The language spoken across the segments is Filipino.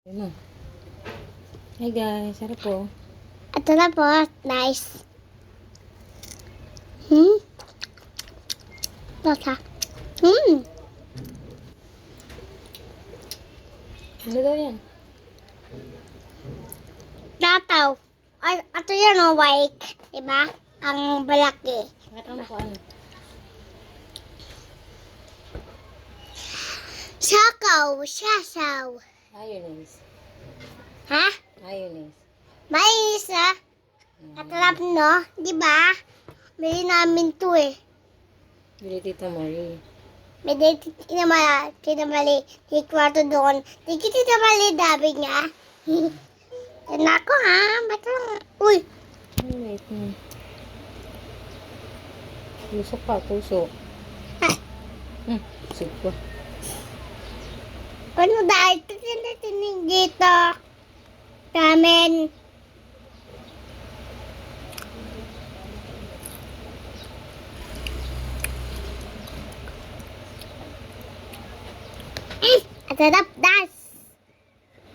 Ano? Hi guys, sarap po. Ito na po, nice. Lasa. Ano daw yan? Tataw. Ay, ito yan o, white. Diba? Ang balaki. Nakita mo ko ano? Sasaw. Mayonnaise. Ha? Mayonnaise. Mais ah. Katarap no? Diba? Bili namin to eh. Bili Tita Marie. Bili tinamali. Di kwarto doon. Di tinamali dabi niya. Yan ako ha. Ba't lang? Uy. Ay, wait na. Tusok pa, tusok. Tusok pa. Ano dahil ito tinitingin dito? Ramen. At sarap das.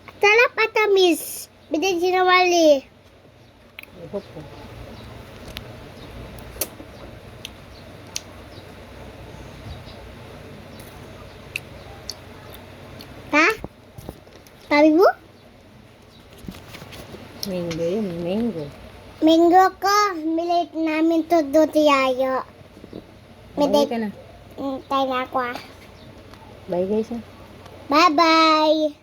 At sarap atamis. Bitin sinawali. Ito po. Ha? Sabi mo? Mango yun, mango. Minggo ko. Milit namin to do tiyayo. Bye ka na. Tayo na ako ah. Bye guys. Bye-bye.